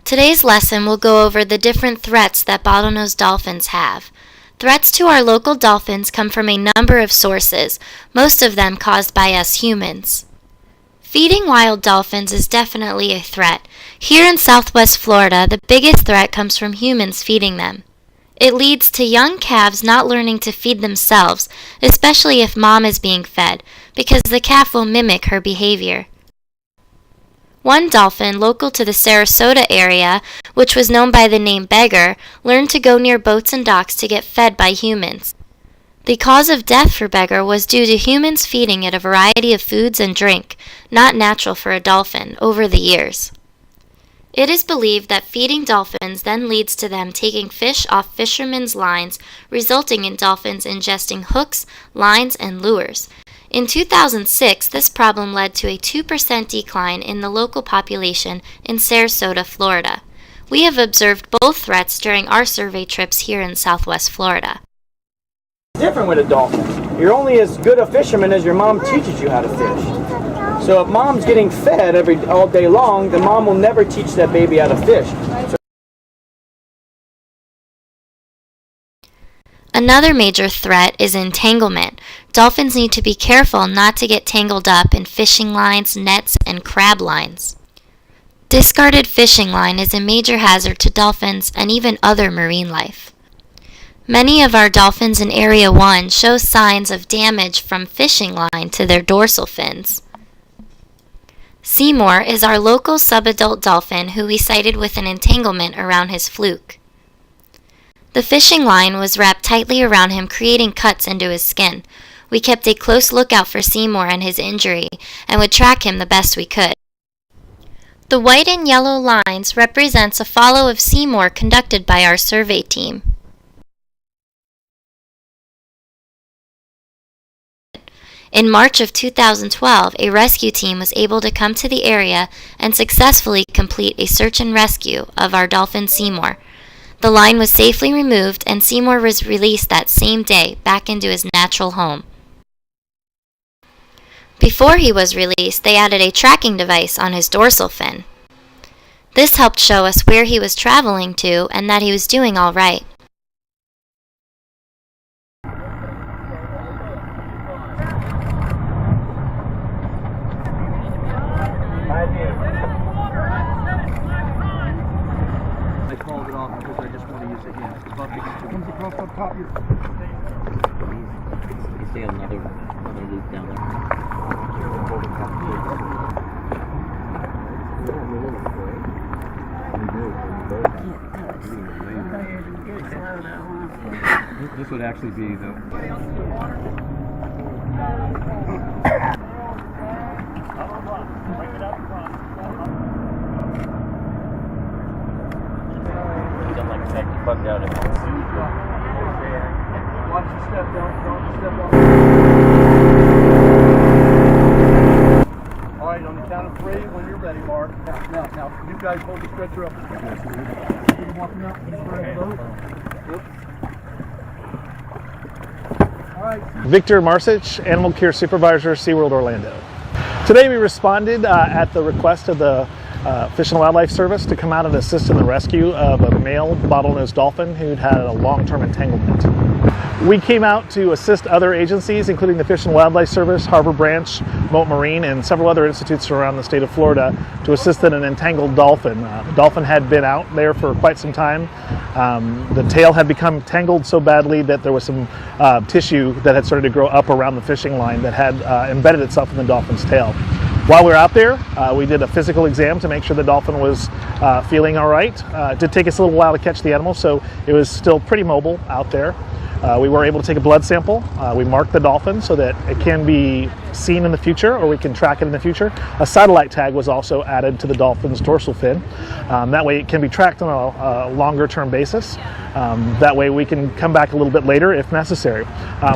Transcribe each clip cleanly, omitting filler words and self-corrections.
Today's lesson will go over the different threats that bottlenose dolphins have. Threats to our local dolphins come from a number of sources, most of them caused by us humans. Feeding wild dolphins is definitely a threat. Here in Southwest Florida, the biggest threat comes from humans feeding them. It leads to young calves not learning to feed themselves, especially if mom is being fed, because the calf will mimic her behavior. One dolphin local to the Sarasota area, which was known by the name Beggar, learned to go near boats and docks to get fed by humans. The cause of death for Beggar was due to humans feeding it a variety of foods and drink, not natural for a dolphin, over the years. It is believed that feeding dolphins then leads to them taking fish off fishermen's lines, resulting in dolphins ingesting hooks, lines, and lures. In 2006, this problem led to a 2% decline in the local population in Sarasota, Florida. We have observed both threats during our survey trips here in Southwest Florida. Different with a dolphin. You're only as good a fisherman as your mom teaches you how to fish. So if mom's getting fed all day long, then mom will never teach that baby how to fish. Another major threat is entanglement. Dolphins need to be careful not to get tangled up in fishing lines, nets, and crab lines. Discarded fishing line is a major hazard to dolphins and even other marine life. Many of our dolphins in Area 1 show signs of damage from fishing line to their dorsal fins. Seymour is our local subadult dolphin who we sighted with an entanglement around his fluke. The fishing line was wrapped tightly around him, creating cuts into his skin. We kept a close lookout for Seymour and his injury, and would track him the best we could. The white and yellow lines represents a follow of Seymour conducted by our survey team. In March of 2012, a rescue team was able to come to the area and successfully complete a search and rescue of our dolphin Seymour. The line was safely removed and Seymour was released that same day back into his natural home. Before he was released, they added a tracking device on his dorsal fin. This helped show us where he was traveling to and that he was doing all right. I called it off because I just want to use it here. The bucket comes across the top of your... You see another loop down there. This would actually be the... Bugged out of it. Watch your step down, don't step off. Alright, on the count of 3, when you're ready, Mark. Now, you guys hold the stretcher up. You walking up, you spread the boat. Alright. Victor Marsich, Animal Care Supervisor, SeaWorld Orlando. Today we responded at the request of the Fish and Wildlife Service to come out and assist in the rescue of a male bottlenose dolphin who'd had a long-term entanglement. We came out to assist other agencies, including the Fish and Wildlife Service, Harbor Branch, Mote Marine, and several other institutes around the state of Florida to assist in an entangled dolphin. The dolphin had been out there for quite some time. The tail had become tangled so badly that there was some tissue that had started to grow up around the fishing line that had embedded itself in the dolphin's tail. While we were out there, we did a physical exam to make sure the dolphin was feeling all right. It did take us a little while to catch the animal, so it was still pretty mobile out there. We were able to take a blood sample. We marked the dolphin so that it can be seen in the future, or we can track it in the future. A satellite tag was also added to the dolphin's dorsal fin. That way it can be tracked on a longer term basis. That way we can come back a little bit later if necessary.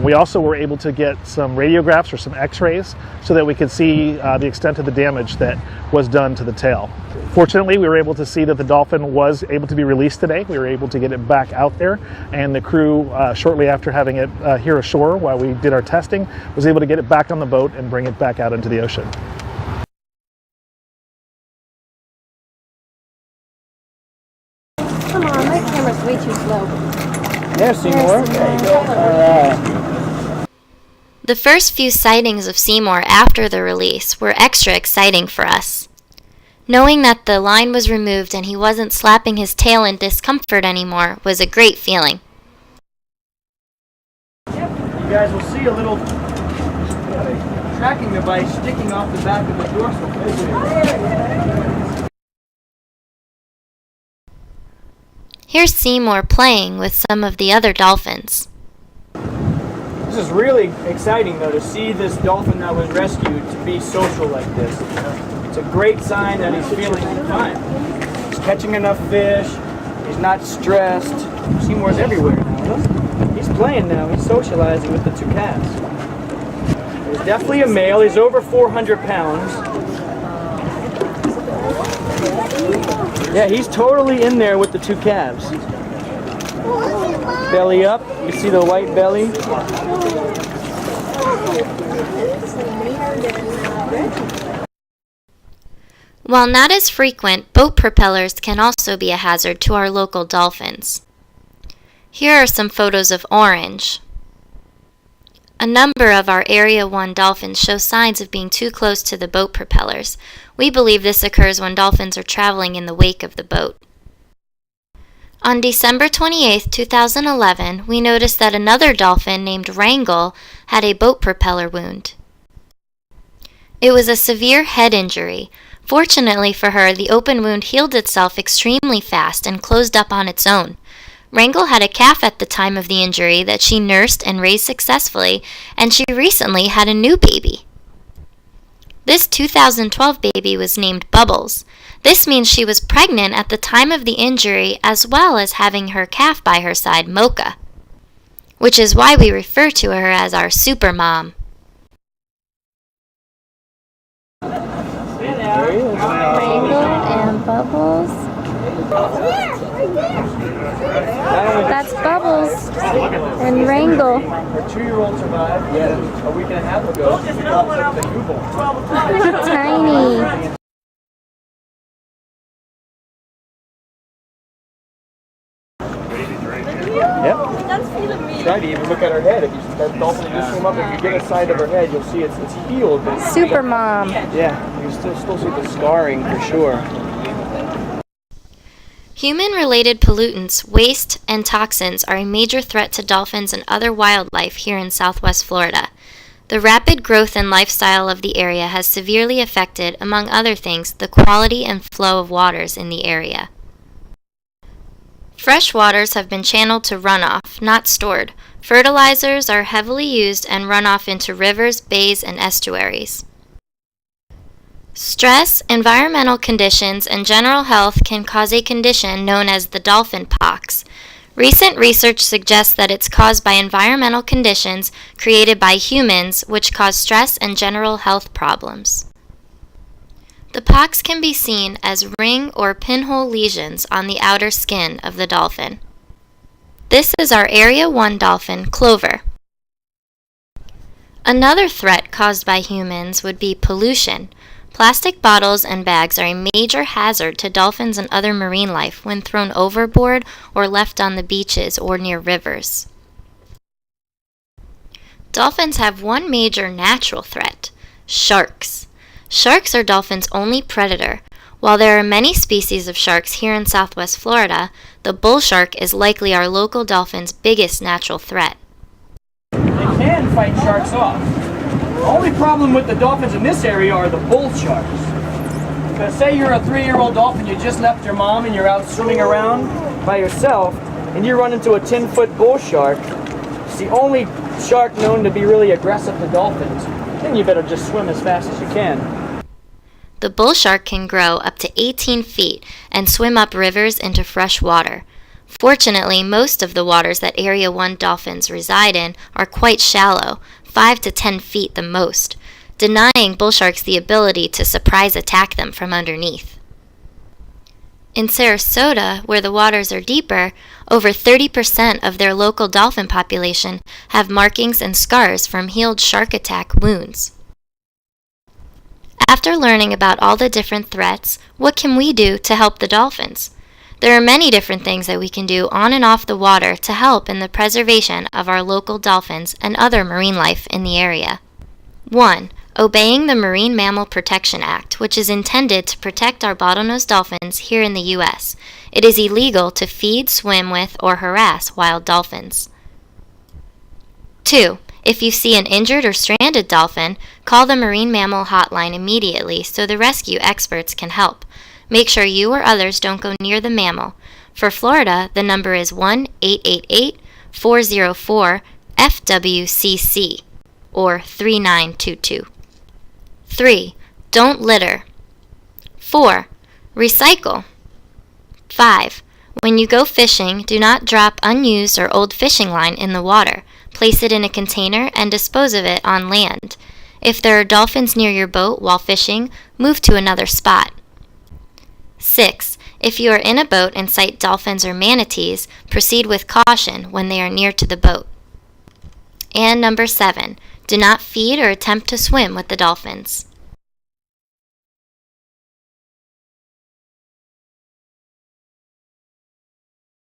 We also were able to get some radiographs or some x-rays so that we could see the extent of the damage that was done to the tail. Fortunately, we were able to see that the dolphin was able to be released today. We were able to get it back out there, and the crew, shortly after having it here ashore while we did our testing, was able to get it back on the boat and bring it back out into the ocean. too slow. There's Seymour. There you go. Alright. The first few sightings of Seymour after the release were extra exciting for us. Knowing that the line was removed and he wasn't slapping his tail in discomfort anymore was a great feeling. You guys will see a little tracking device sticking off the back of the dorsal. Here's Seymour playing with some of the other dolphins. This is really exciting though, to see this dolphin that was rescued to be social like this. It's a great sign that he's feeling fine. He's catching enough fish, he's not stressed. Seymour's everywhere now. Look. He's playing now, he's socializing with the two calves. There's definitely a male, he's over 400 pounds. Yeah, he's totally in there with the two calves. Belly up, you see the white belly. While not as frequent, boat propellers can also be a hazard to our local dolphins. Here are some photos of Orange. A number of our Area 1 dolphins show signs of being too close to the boat propellers. We believe this occurs when dolphins are traveling in the wake of the boat. On December 28, 2011, we noticed that another dolphin named Wrangel had a boat propeller wound. It was a severe head injury. Fortunately for her, the open wound healed itself extremely fast and closed up on its own. Wrangel had a calf at the time of the injury that she nursed and raised successfully, and she recently had a new baby. This 2012 baby was named Bubbles. This means she was pregnant at the time of the injury as well as having her calf by her side, Mocha, which is why we refer to her as our super mom. Wrangel and Bubbles. That's Bubbles and Wrangel. Her 2-year-old survived a week and a half ago. Tiny. Yep. Try to even look at her head. If you that dolphin just swim up, if you get a side of her head, you'll see it's healed. But Super mom. yeah, you still see the scarring for sure. Human-related pollutants, waste, and toxins are a major threat to dolphins and other wildlife here in Southwest Florida. The rapid growth and lifestyle of the area has severely affected, among other things, the quality and flow of waters in the area. Fresh waters have been channeled to runoff, not stored. Fertilizers are heavily used and run off into rivers, bays, and estuaries. Stress, environmental conditions, and general health can cause a condition known as the dolphin pox. Recent research suggests that it's caused by environmental conditions created by humans, which cause stress and general health problems. The pox can be seen as ring or pinhole lesions on the outer skin of the dolphin. This is our Area 1 dolphin, Clover. Another threat caused by humans would be pollution. Plastic bottles and bags are a major hazard to dolphins and other marine life when thrown overboard or left on the beaches or near rivers. Dolphins have one major natural threat: sharks. Sharks are dolphins' only predator. While there are many species of sharks here in Southwest Florida, the bull shark is likely our local dolphin's biggest natural threat. They can fight sharks off. The only problem with the dolphins in this area are the bull sharks. Because say you're a 3-year-old dolphin, you just left your mom and you're out swimming around by yourself, and you run into a 10-foot bull shark. It's the only shark known to be really aggressive to dolphins. Then you better just swim as fast as you can. The bull shark can grow up to 18 feet and swim up rivers into fresh water. Fortunately, most of the waters that Area 1 dolphins reside in are quite shallow, 5 to 10 feet the most, denying bull sharks the ability to surprise attack them from underneath. In Sarasota, where the waters are deeper, over 30% of their local dolphin population have markings and scars from healed shark attack wounds. After learning about all the different threats, what can we do to help the dolphins? There are many different things that we can do on and off the water to help in the preservation of our local dolphins and other marine life in the area. 1. Obeying the Marine Mammal Protection Act, which is intended to protect our bottlenose dolphins here in the U.S. It is illegal to feed, swim with, or harass wild dolphins. 2. If you see an injured or stranded dolphin, call the Marine Mammal Hotline immediately so the rescue experts can help. Make sure you or others don't go near the mammal. For Florida, the number is 1-888-404-FWCC or 3922. 3. Don't litter. 4. Recycle. 5. When you go fishing, do not drop unused or old fishing line in the water. Place it in a container and dispose of it on land. If there are dolphins near your boat while fishing, move to another spot. 6. If you are in a boat and sight dolphins or manatees, proceed with caution when they are near to the boat. And number 7. Do not feed or attempt to swim with the dolphins.